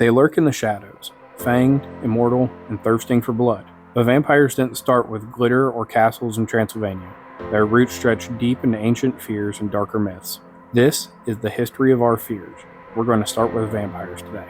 They lurk in the shadows, fanged, immortal, and thirsting for blood. But vampires didn't start with glitter or castles in Transylvania. Their roots stretch deep into ancient fears and darker myths. This is the history of our fears. We're going to start with vampires today.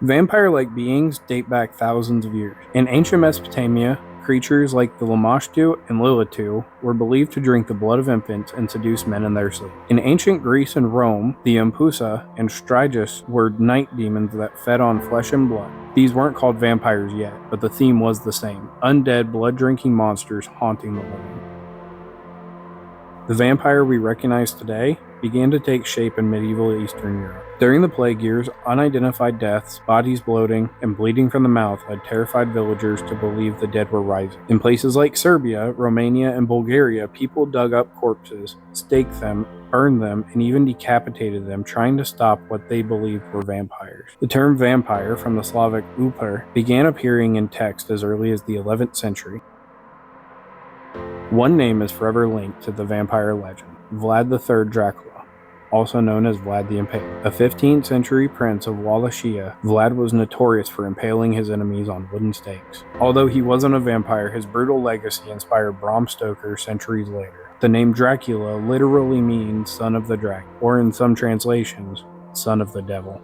Vampire-like beings date back thousands of years. In ancient Mesopotamia, creatures like the Lamashtu and Lilitu were believed to drink the blood of infants and seduce men in their sleep. In ancient Greece and Rome, the Empusa and Strigus were night demons that fed on flesh and blood. These weren't called vampires yet, but the theme was the same: undead, blood-drinking monsters haunting the living. The vampire we recognize today began to take shape in medieval Eastern Europe. During the plague years, unidentified deaths, bodies bloating, and bleeding from the mouth led terrified villagers to believe the dead were rising. In places like Serbia, Romania, and Bulgaria, people dug up corpses, staked them, burned them, and even decapitated them, trying to stop what they believed were vampires. The term vampire, from the Slavic upar, began appearing in text as early as the 11th century. One name is forever linked to the vampire legend: Vlad III Dracula, also known as Vlad the Impaler. A 15th century prince of Wallachia, Vlad was notorious for impaling his enemies on wooden stakes. Although he wasn't a vampire, his brutal legacy inspired Bram Stoker centuries later. The name Dracula literally means son of the dragon, or in some translations, son of the devil.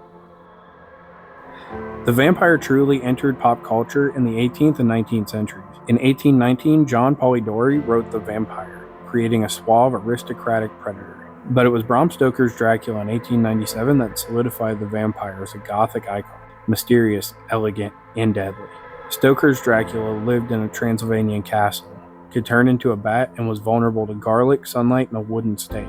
The vampire truly entered pop culture in the 18th and 19th centuries. In 1819, John Polidori wrote The Vampire, creating a suave, aristocratic predator. But it was Bram Stoker's Dracula in 1897 that solidified the vampire as a gothic icon: mysterious, elegant, and deadly. Stoker's Dracula lived in a Transylvanian castle, could turn into a bat, and was vulnerable to garlic, sunlight, and a wooden stake.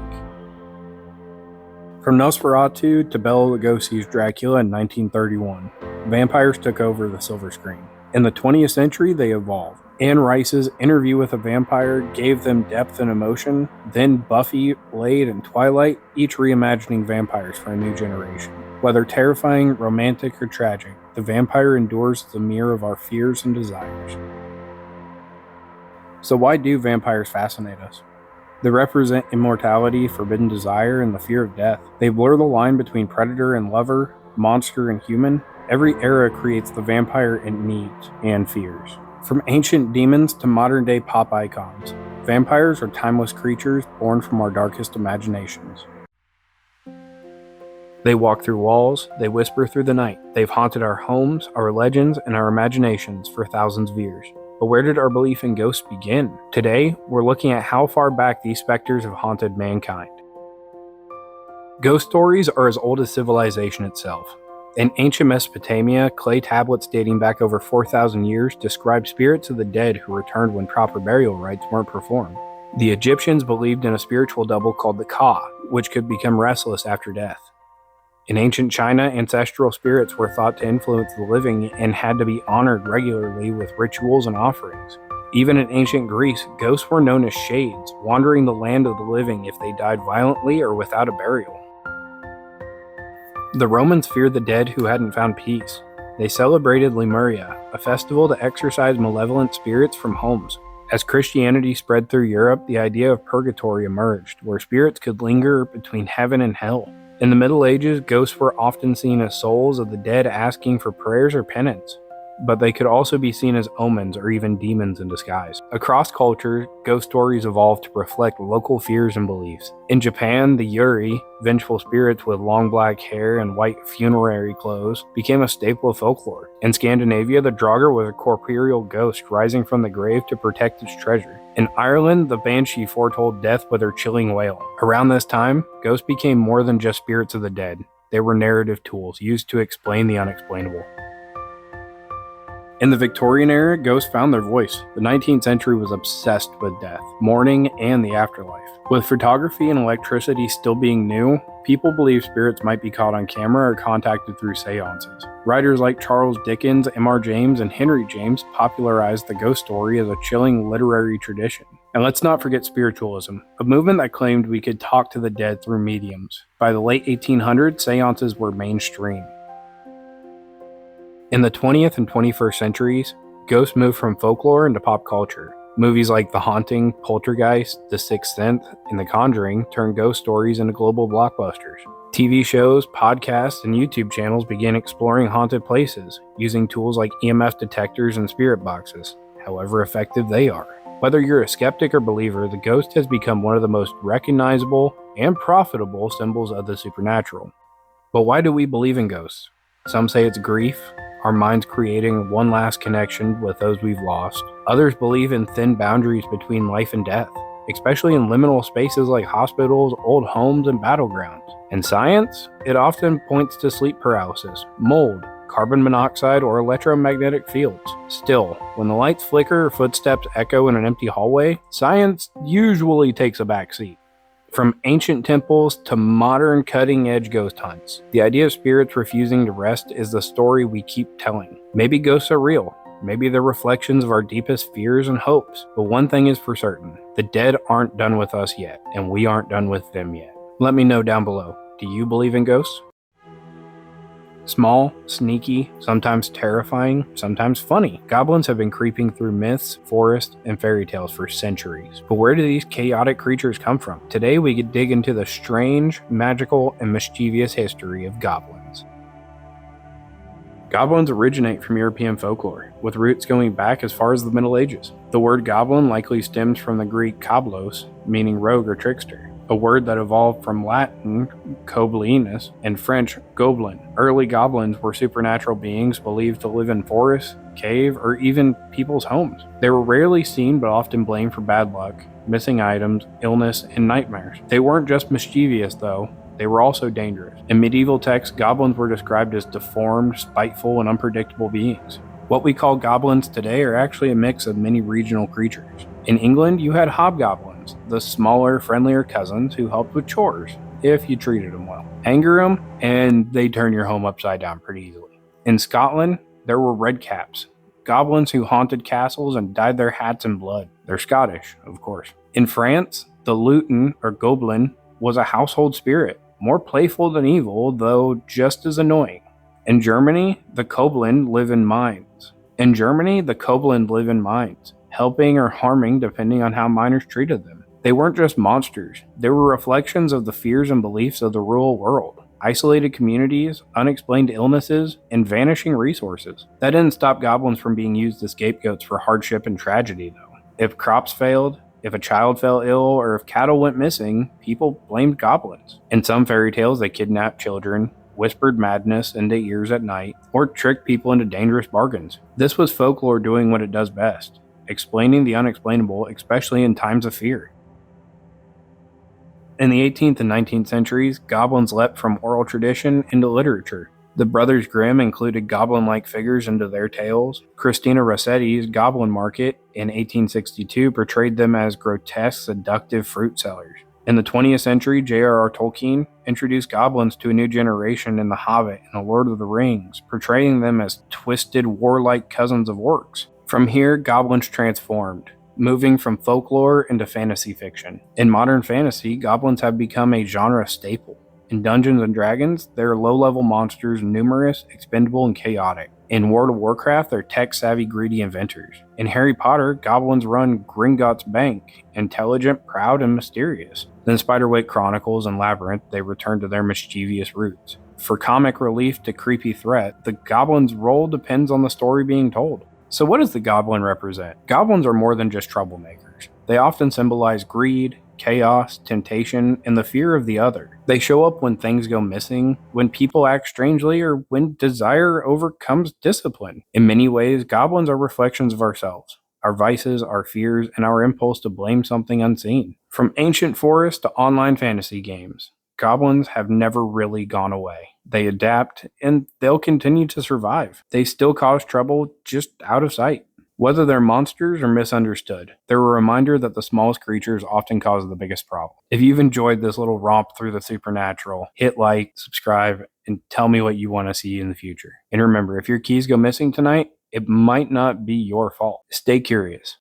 From Nosferatu to Bela Lugosi's Dracula in 1931, vampires took over the silver screen. In the 20th century, they evolved. Anne Rice's Interview with a Vampire gave them depth and emotion, then Buffy, Blade, and Twilight, each reimagining vampires for a new generation. Whether terrifying, romantic, or tragic, the vampire endures as a mirror of our fears and desires. So why do vampires fascinate us? They represent immortality, forbidden desire, and the fear of death. They blur the line between predator and lover, monster and human. Every era creates the vampire it needs and fears. From ancient demons to modern-day pop icons, vampires are timeless creatures born from our darkest imaginations. They walk through walls, they whisper through the night. They've haunted our homes, our legends, and our imaginations for thousands of years. But where did our belief in ghosts begin? Today, we're looking at how far back these specters have haunted mankind. Ghost stories are as old as civilization itself. In ancient Mesopotamia, clay tablets dating back over 4,000 years describe spirits of the dead who returned when proper burial rites weren't performed. The Egyptians believed in a spiritual double called the Ka, which could become restless after death. In ancient China, ancestral spirits were thought to influence the living and had to be honored regularly with rituals and offerings. Even in ancient Greece, ghosts were known as shades, wandering the land of the living if they died violently or without a burial. The Romans feared the dead who hadn't found peace. They celebrated Lemuria, a festival to exorcise malevolent spirits from homes. As Christianity spread through Europe, the idea of purgatory emerged, where spirits could linger between heaven and hell. In the Middle Ages, ghosts were often seen as souls of the dead asking for prayers or penance, but they could also be seen as omens or even demons in disguise. Across cultures, ghost stories evolved to reflect local fears and beliefs. In Japan, the Yuri, vengeful spirits with long black hair and white funerary clothes, became a staple of folklore. In Scandinavia, the Draugr was a corporeal ghost rising from the grave to protect its treasure. In Ireland, the Banshee foretold death with her chilling wail. Around this time, ghosts became more than just spirits of the dead. They were narrative tools used to explain the unexplainable. In the Victorian era, ghosts found their voice. The 19th century was obsessed with death, mourning, and the afterlife. With photography and electricity still being new, people believed spirits might be caught on camera or contacted through seances. Writers like Charles Dickens, M.R. James, and Henry James popularized the ghost story as a chilling literary tradition. And let's not forget spiritualism, a movement that claimed we could talk to the dead through mediums. By the late 1800s, seances were mainstream. In the 20th and 21st centuries, ghosts moved from folklore into pop culture. Movies like The Haunting, Poltergeist, The Sixth Sense, and The Conjuring turned ghost stories into global blockbusters. TV shows, podcasts, and YouTube channels began exploring haunted places, using tools like EMF detectors and spirit boxes, however effective they are. Whether you're a skeptic or believer, the ghost has become one of the most recognizable and profitable symbols of the supernatural. But why do we believe in ghosts? Some say it's grief, our minds creating one last connection with those we've lost. Others believe in thin boundaries between life and death, especially in liminal spaces like hospitals, old homes, and battlegrounds. In science, it often points to sleep paralysis, mold, carbon monoxide, or electromagnetic fields. Still, when the lights flicker or footsteps echo in an empty hallway, science usually takes a backseat. From ancient temples to modern cutting-edge ghost hunts, the idea of spirits refusing to rest is the story we keep telling. Maybe ghosts are real. Maybe they're reflections of our deepest fears and hopes. But one thing is for certain, the dead aren't done with us yet, and we aren't done with them yet. Let me know down below. Do you believe in ghosts? Small, sneaky, sometimes terrifying, sometimes funny, goblins have been creeping through myths, forests, and fairy tales for centuries. But where do these chaotic creatures come from? Today we could dig into the strange, magical, and mischievous history of goblins. Goblins originate from European folklore, with roots going back as far as the Middle Ages. The word goblin likely stems from the Greek koblos, meaning rogue or trickster, a word that evolved from Latin goblinus and French gobelin. Early goblins were supernatural beings believed to live in forests, caves, or even people's homes. They were rarely seen but often blamed for bad luck, missing items, illness, and nightmares. They weren't just mischievous though, they were also dangerous. In medieval texts, goblins were described as deformed, spiteful, and unpredictable beings. What we call goblins today are actually a mix of many regional creatures. In England, you had hobgoblins, the smaller, friendlier cousins who helped with chores, if you treated them well. Anger them, and they turn your home upside down pretty easily. In Scotland, there were redcaps, goblins who haunted castles and dyed their hats in blood. They're Scottish, of course. In France, the Luton, or goblin, was a household spirit, more playful than evil, though just as annoying. In Germany, the Kobolin live in mines. Helping or harming depending on how miners treated them. They weren't just monsters, they were reflections of the fears and beliefs of the rural world. Isolated communities, unexplained illnesses, and vanishing resources. That didn't stop goblins from being used as scapegoats for hardship and tragedy, though. If crops failed, if a child fell ill, or if cattle went missing, people blamed goblins. In some fairy tales, they kidnapped children, whispered madness into ears at night, or tricked people into dangerous bargains. This was folklore doing what it does best, explaining the unexplainable, especially in times of fear. In the 18th and 19th centuries, goblins leapt from oral tradition into literature. The Brothers Grimm included goblin-like figures into their tales. Christina Rossetti's Goblin Market in 1862 portrayed them as grotesque, seductive fruit sellers. In the 20th century, J.R.R. Tolkien introduced goblins to a new generation in The Hobbit and The Lord of the Rings, portraying them as twisted, warlike cousins of orcs. From here, goblins transformed, moving from folklore into fantasy fiction. In modern fantasy, goblins have become a genre staple. In Dungeons & Dragons, they're low-level monsters, numerous, expendable, and chaotic. In World of Warcraft, they're tech-savvy, greedy inventors. In Harry Potter, goblins run Gringotts Bank, intelligent, proud, and mysterious. In Spiderwick Chronicles and Labyrinth, they return to their mischievous roots. For comic relief to creepy threat, the goblin's role depends on the story being told. So what does the goblin represent? Goblins are more than just troublemakers. They often symbolize greed, chaos, temptation, and the fear of the other. They show up when things go missing, when people act strangely, or when desire overcomes discipline. In many ways, goblins are reflections of ourselves, our vices, our fears, and our impulse to blame something unseen. From ancient forests to online fantasy games, goblins have never really gone away. They adapt, and they'll continue to survive. They still cause trouble, just out of sight. Whether they're monsters or misunderstood, they're a reminder that the smallest creatures often cause the biggest problem. If you've enjoyed this little romp through the supernatural, hit like, subscribe, and tell me what you want to see in the future. And remember, if your keys go missing tonight, it might not be your fault. Stay curious.